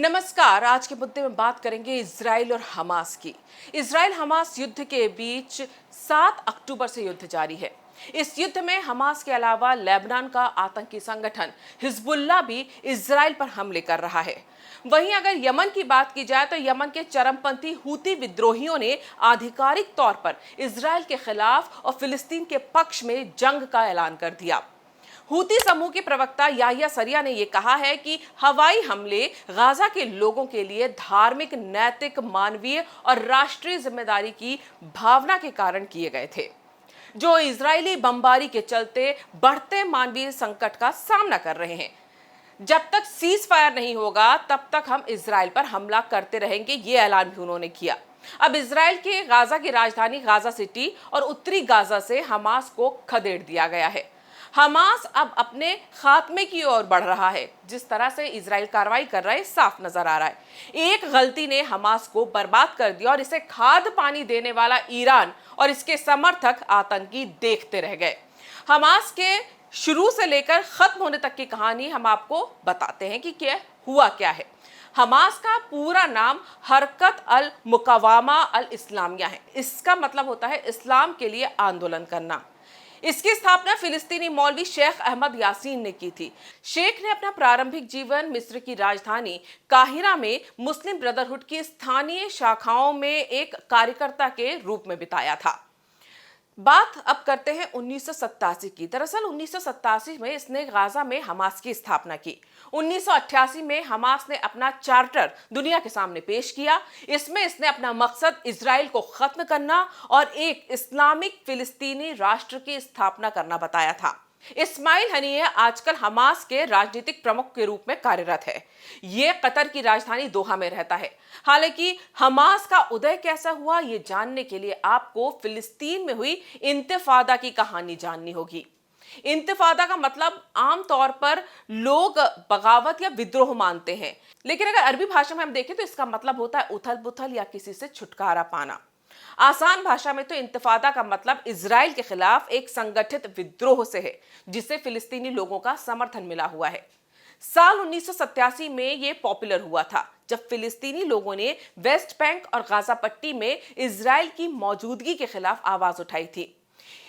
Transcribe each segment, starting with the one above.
नमस्कार। आज के मुद्दे में बात करेंगे इजराइल और हमास की। इजराइल हमास युद्ध के बीच 7 अक्टूबर से युद्ध जारी है। इस युद्ध में हमास के अलावा लेबनान का आतंकी संगठन हिजबुल्लाह भी इजराइल पर हमले कर रहा है। वहीं अगर यमन की बात की जाए तो यमन के चरमपंथी हूती विद्रोहियों ने आधिकारिक तौर पर इजराइल के खिलाफ और फिलिस्तीन के पक्ष में जंग का ऐलान कर दिया। हूती समूह के प्रवक्ता याहिया सरिया ने यह कहा है कि हवाई हमले गाजा के लोगों के लिए धार्मिक, नैतिक, मानवीय और राष्ट्रीय जिम्मेदारी की भावना के कारण किए गए थे, जो इजरायली बमबारी के चलते बढ़ते मानवीय संकट का सामना कर रहे हैं। जब तक सीज फायर नहीं होगा तब तक हम इजराइल पर हमला करते रहेंगे, ये ऐलान भी उन्होंने किया। अब इजराइल के गाजा की राजधानी गाजा सिटी और उत्तरी गाजा से हमास को खदेड़ दिया गया है। हमास अब अपने खात्मे की ओर बढ़ रहा है। जिस तरह से इजराइल कार्रवाई कर रहा है साफ नजर आ रहा है। एक गलती ने हमास को बर्बाद कर दिया और इसे खाद्य पानी देने वाला ईरान और इसके समर्थक आतंकी देखते रह गए। हमास के शुरू से लेकर खत्म होने तक की कहानी हम आपको बताते हैं कि क्या हुआ क्या है। हमास का पूरा नाम हरकत अल मुकावामा अल इस्लामिया है। इसका मतलब होता है इस्लाम के लिए आंदोलन करना। इसकी स्थापना फिलिस्तीनी मौलवी शेख अहमद यासीन ने की थी। शेख ने अपना प्रारंभिक जीवन मिस्र की राजधानी काहिरा में मुस्लिम ब्रदरहुड की स्थानीय शाखाओं में एक कार्यकर्ता के रूप में बिताया था। बात अब करते हैं 1987 की। दरअसल 1987 में इसने गाजा में हमास की स्थापना की। 1988 में हमास ने अपना चार्टर दुनिया के सामने पेश किया। इसमें इसने अपना मकसद इजराइल को खत्म करना और एक इस्लामिक फिलिस्तीनी राष्ट्र की स्थापना करना बताया था। इस्माइल हनीह आजकल हमास के राजनीतिक प्रमुख के रूप में कार्यरत है। ये कतर की राजधानी दोहा में रहता है। हालांकि हमास का उदय कैसा हुआ ये जानने के लिए आपको फिलिस्तीन में हुई इंतिफादा की कहानी जाननी होगी। इंतिफादा का मतलब आमतौर पर लोग बगावत या विद्रोह मानते हैं, लेकिन अगर अरबी भाषा में हम देखें तो इसका मतलब होता है उथल पुथल या किसी से छुटकारा पाना। आसान भाषा में तो इंतिफादा का मतलब इजराइल के खिलाफ एक संगठित विद्रोह से है, जिसे फिलिस्तीनी लोगों का समर्थन मिला हुआ है। साल 1987 में यह पॉपुलर हुआ था, जब फिलिस्तीनी लोगों ने वेस्ट बैंक और गाजा पट्टी में इजराइल की मौजूदगी के खिलाफ आवाज उठाई थी।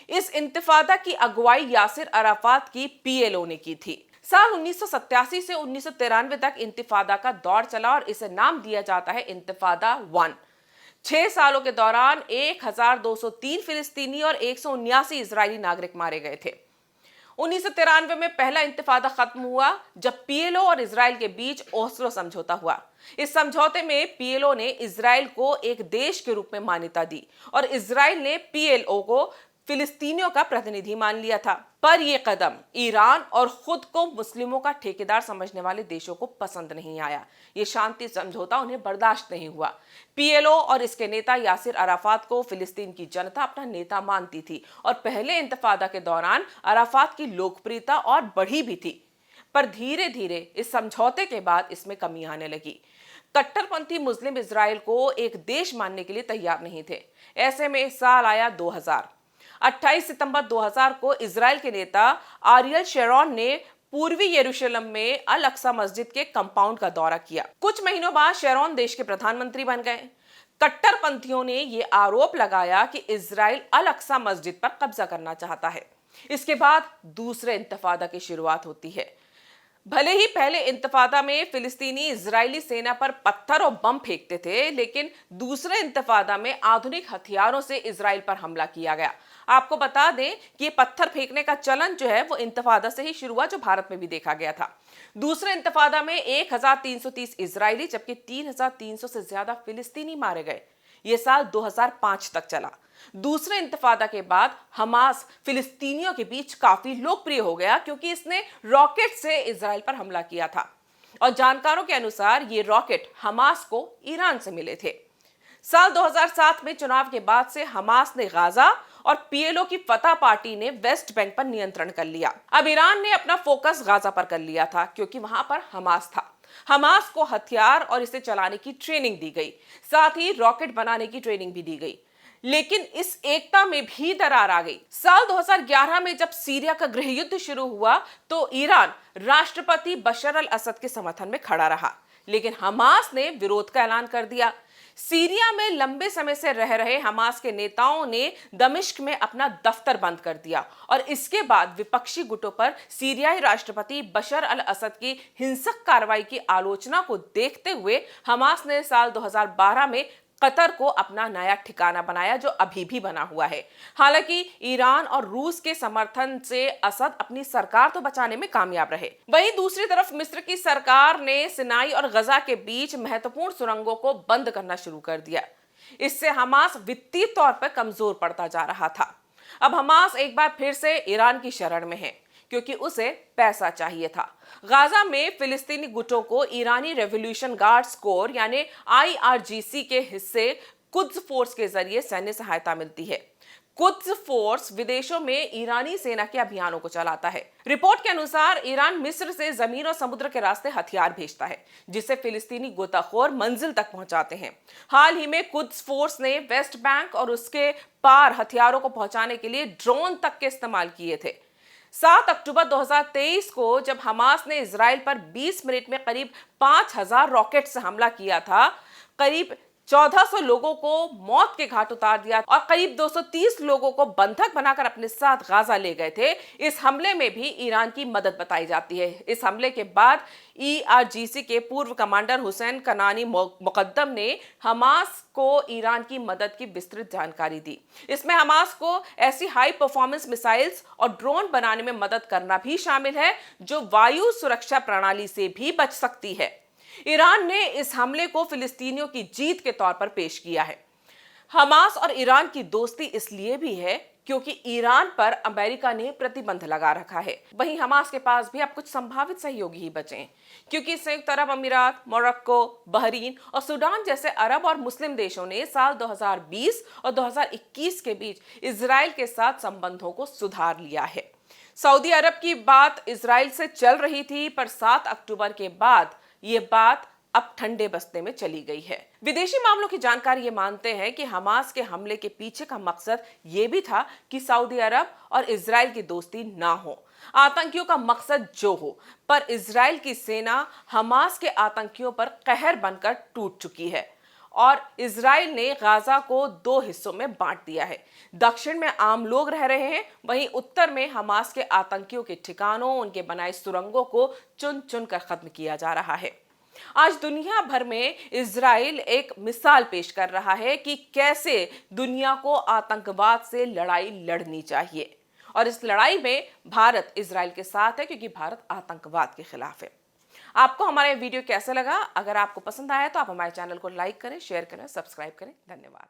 इस इंतिफादा की अगुवाई यासिर अराफात की पीएलओ ने की थी। साल 1987 से 1993 तक इंतिफादा का दौर चला और इसे नाम दिया जाता है इंतिफादा 1। 6 सालों के दौरान 1203 फिलिस्तीनी और 179 इजरायली नागरिक मारे गए थे। 1993 में पहला इंतिफादा खत्म हुआ जब पीएलओ और इजराइल के बीच ओस्लो समझौता हुआ। इस समझौते में पीएलओ ने इजराइल को एक देश के रूप में मान्यता दी और इजराइल ने पीएलओ को फिलिस्तीनियों का प्रतिनिधि मान लिया था। पर यह कदम ईरान और खुद को मुस्लिमों का ठेकेदार समझने वाले देशों को पसंद नहीं आया। ये शांति समझौता उन्हें बर्दाश्त नहीं हुआ। पीएलओ और इसके नेता यासिर अराफात को फिलिस्तीन की जनता अपना नेता मानती थी और पहले इंतफादा के दौरान अराफात की लोकप्रियता और बढ़ी भी थी। पर धीरे धीरे इस समझौते के बाद इसमें कमी आने लगी। कट्टरपंथी मुस्लिम इजराइल को एक देश मानने के लिए तैयार नहीं थे। ऐसे में साल आया 2000। 28 सितंबर 2000 को इजराइल के नेता आरियल शेरोन ने पूर्वी यरूशलेम में अल अक्सा मस्जिद के कंपाउंड का दौरा किया। कुछ महीनों बाद शेरोन देश के प्रधानमंत्री बन गए। कट्टरपंथियों ने यह आरोप लगाया कि इजराइल अल अक्सा मस्जिद पर कब्जा करना चाहता है। इसके बाद दूसरे इंतफादा की शुरुआत होती है। भले ही पहले इंतफादा में फिलिस्तीनी इजरायली सेना पर पत्थर और बम फेंकते थे, लेकिन दूसरे इंतफादा में आधुनिक हथियारों से इजराइल पर हमला किया गया। आपको बता दें कि पत्थर फेंकने का चलन जो है वो इंतफादा से ही शुरू हुआ, जो भारत में भी देखा गया था। दूसरे इंतफादा में 1330 इजरायली जबकि 3300 से ज्यादा फिलिस्तीनी मारे गए। यह साल 2005 तक चला। दूसरे इंतफादा के बाद हमास फिलिस्तीनियों के बीच काफी लोकप्रिय हो गया, क्योंकि इसने रॉकेट से इजराइल पर हमला किया था और जानकारों के अनुसार ये रॉकेट हमास को ईरान से मिले थे। साल 2007 में चुनाव के बाद से हमास ने गाजा और पीएलओ की फतह पार्टी ने वेस्ट बैंक पर नियंत्रण कर लिया। अब ईरान ने अपना फोकस गाजा पर कर लिया था, क्योंकि वहां पर हमास था। हमास को हथियार और इसे चलाने की ट्रेनिंग दी गई, साथ ही रॉकेट बनाने की ट्रेनिंग भी दी गई। लेकिन इस एकता में भी दरार आ गई। साल 2011 में जब सीरिया का गृह युद्ध शुरू हुआ तो ईरान राष्ट्रपति बशर अल असद के समर्थन में खड़ा रहा। लेकिन हमास ने विरोध का ऐलान कर दिया। सीरिया में लंबे समय से रह रहे हमास के नेताओं ने दमिश्क में अपना दफ्तर बंद कर दिया और इसके बाद विपक्षी गुटों पर सीरियाई राष्ट्रपति बशर अल असद की हिंसक कार्रवाई की आलोचना को देखते हुए हमास ने साल 2012 में कतर को अपना नया ठिकाना बनाया, जो अभी भी बना हुआ है। हालांकि ईरान और रूस के समर्थन से असद अपनी सरकार तो बचाने में कामयाब रहे। वहीं दूसरी तरफ मिस्र की सरकार ने सिनाई और गजा के बीच महत्वपूर्ण सुरंगों को बंद करना शुरू कर दिया। इससे हमास वित्तीय तौर पर कमजोर पड़ता जा रहा था। अब हमास एक बार फिर से ईरान की शरण में है, क्योंकि उसे पैसा चाहिए था। गाजा में फिलिस्तीनी गुटों को ईरानी रेवोल्यूशन गार्ड्स कोर यानी IRGC के हिस्से कुद्स फोर्स के जरिए सैन्य सहायता मिलती है। कुद्स फोर्स विदेशों में ईरानी सेना के अभियानों को चलाता है। रिपोर्ट के अनुसार ईरान मिस्र से जमीन और समुद्र के रास्ते हथियार भेजता है, जिसे फिलिस्तीनी गोताखोर मंजिल तक पहुंचाते हैं। हाल ही में कुद्स फोर्स ने वेस्ट बैंक और उसके पार हथियारों को पहुंचाने के लिए ड्रोन तक के इस्तेमाल किए थे। 7 अक्टूबर 2023 को जब हमास ने इजराइल पर 20 मिनट में करीब 5000 रॉकेट से हमला किया था, करीब 1400 लोगों को मौत के घाट उतार दिया और करीब 230 लोगों को बंधक बनाकर अपने साथ गाजा ले गए थे। इस हमले में भी ईरान की मदद बताई जाती है। इस हमले के बाद IRGC के पूर्व कमांडर हुसैन कनानी मुकद्दम ने हमास को ईरान की मदद की विस्तृत जानकारी दी। इसमें हमास को ऐसी हाई परफॉर्मेंस मिसाइल्स और ड्रोन बनाने में मदद करना भी शामिल है, जो वायु सुरक्षा प्रणाली से भी बच सकती है। ईरान ने इस हमले को फिलिस्तीनियों की जीत के तौर पर पेश किया है। हमास और ईरान की दोस्ती इसलिए भी है क्योंकि ईरान पर अमेरिका ने प्रतिबंध लगा रखा है। वहीं हमास के पास भी अब कुछ संभावित सहयोगी ही बचे हैं, क्योंकि संयुक्त अरब अमीरात, मोरक्को, बहरीन और सूडान जैसे अरब और मुस्लिम देशों ने साल 2020 और 2021 के बीच इजराइल के साथ संबंधों को सुधार लिया है। सऊदी अरब की बात इजराइल से चल रही थी, पर 7 अक्टूबर के बाद ये बात अब ठंडे बस्ते में चली गई है। विदेशी मामलों की जानकारी ये मानते हैं कि हमास के हमले के पीछे का मकसद ये भी था कि सऊदी अरब और इजराइल की दोस्ती ना हो, आतंकियों का मकसद जो हो। पर इजराइल की सेना हमास के आतंकियों पर कहर बनकर टूट चुकी है और इजराइल ने गाजा को 2 हिस्सों में बांट दिया है। दक्षिण में आम लोग रह रहे हैं, वहीं उत्तर में हमास के आतंकियों के ठिकानों, उनके बनाए सुरंगों को चुन चुन कर खत्म किया जा रहा है। आज दुनिया भर में इजराइल एक मिसाल पेश कर रहा है कि कैसे दुनिया को आतंकवाद से लड़ाई लड़नी चाहिए, और इस लड़ाई में भारत इजराइल के साथ है, क्योंकि भारत आतंकवाद के खिलाफ है। आपको हमारा वीडियो कैसा लगा? अगर आपको पसंद आया तो आप हमारे चैनल को लाइक करें, शेयर करें, सब्सक्राइब करें। धन्यवाद।